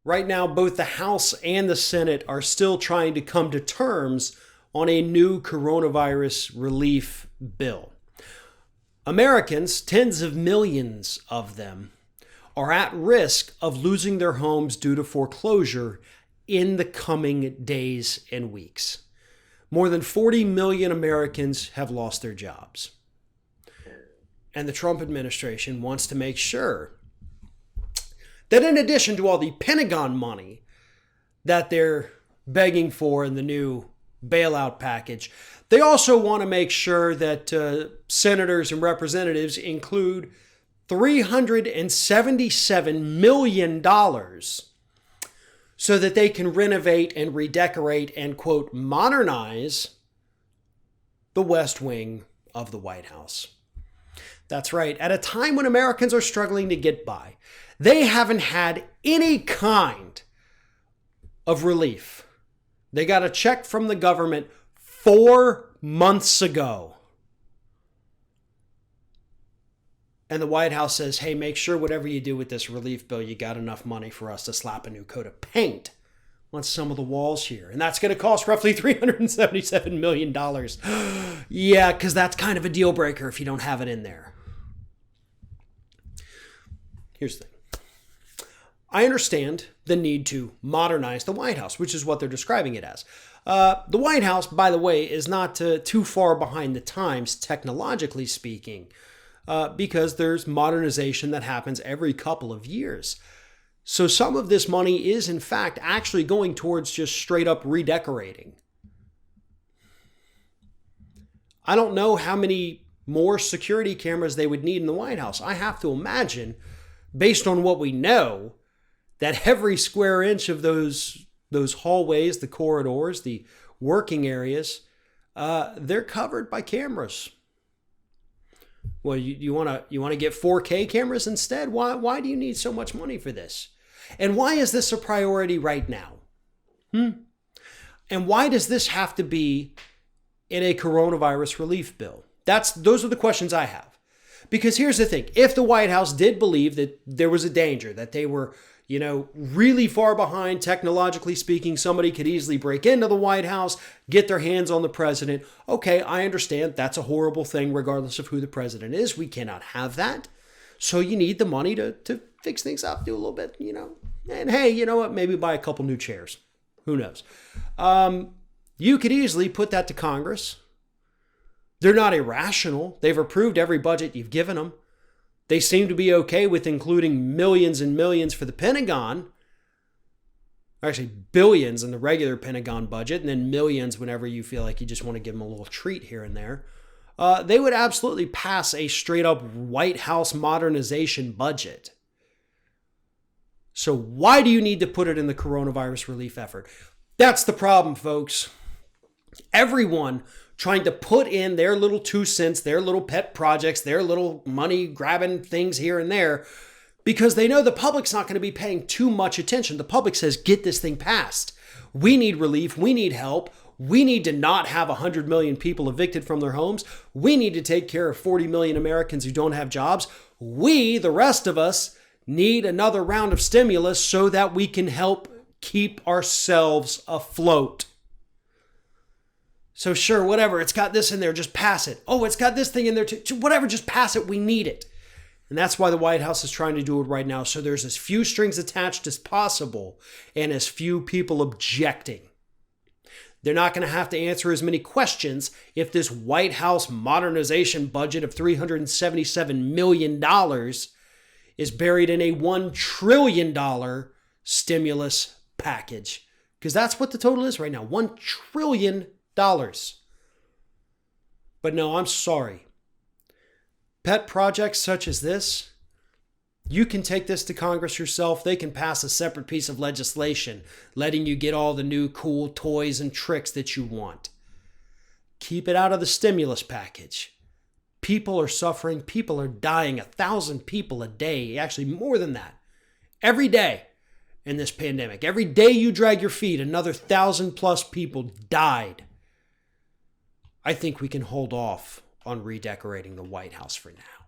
Right now, both the House and the Senate are still trying to come to terms on a new coronavirus relief bill. Americans, tens of millions of them, are at risk of losing their homes due to foreclosure in the coming days and weeks. More than 40 million Americans have lost their jobs. And the Trump administration wants to make sure that in addition to all the Pentagon money that they're begging for in the new bailout package, they also want to make sure that senators and representatives include $377 million so that they can renovate and redecorate and, quote, modernize the West Wing of the White House. That's right. At a time when Americans are struggling to get by, they haven't had any kind of relief. They got a check from the government 4 months ago. And the White House says, hey, make sure whatever you do with this relief bill, you got enough money for us to slap a new coat of paint on some of the walls here. And that's going to cost roughly $377 million. Yeah, because that's kind of a deal breaker if you don't have it in there. Here's the thing. I understand the need to modernize the White House, which is what they're describing it as. The White House, by the way, is not too far behind the times, technologically speaking, because there's modernization that happens every couple of years. So some of this money is, in fact, actually going towards just straight up redecorating. I don't know how many more security cameras they would need in the White House. I have to imagine, based on what we know, that every square inch of those hallways, the corridors, the working areas, they're covered by cameras. Well, you want to get 4K cameras instead? Why do you need so much money for this? And why is this a priority right now? And why does this have to be in a coronavirus relief bill? Those are the questions I have. Because here's the thing. If the White House did believe that there was a danger, that they were, really far behind, technologically speaking, somebody could easily break into the White House, get their hands on the president. Okay, I understand that's a horrible thing regardless of who the president is. We cannot have that. So you need the money to fix things up, do a little bit, And hey, you know what? Maybe buy a couple new chairs. Who knows? You could easily put that to Congress. They're not irrational. They've approved every budget you've given them. They seem to be okay with including millions and millions for the Pentagon. Actually, billions in the regular Pentagon budget, and then millions whenever you feel like you just want to give them a little treat here and there. They would absolutely pass a straight-up White House modernization budget. So why do you need to put it in the coronavirus relief effort? That's the problem, folks. Everyone trying to put in their little 2 cents, their little pet projects, their little money grabbing things here and there, because they know the public's not going to be paying too much attention. The public says, get this thing passed. We need relief. We need help. We need to not have 100 million people evicted from their homes. We need to take care of 40 million Americans who don't have jobs. We, the rest of us, need another round of stimulus so that we can help keep ourselves afloat. So sure, whatever, it's got this in there, just pass it. Oh, it's got this thing in there too. Whatever, just pass it. We need it. And that's why the White House is trying to do it right now. So there's as few strings attached as possible and as few people objecting. They're not going to have to answer as many questions if this White House modernization budget of $377 million is buried in a $1 trillion stimulus package. Because that's what the total is right now, $1 trillion. But no, I'm sorry. Pet projects such as this, you can take this to Congress yourself. They can pass a separate piece of legislation letting you get all the new cool toys and tricks that you want. Keep it out of the stimulus package. People are suffering. People are dying. 1,000 people a day. Actually, more than that. Every day in this pandemic. Every day you drag your feet, another 1,000+ people died. I think we can hold off on redecorating the White House for now.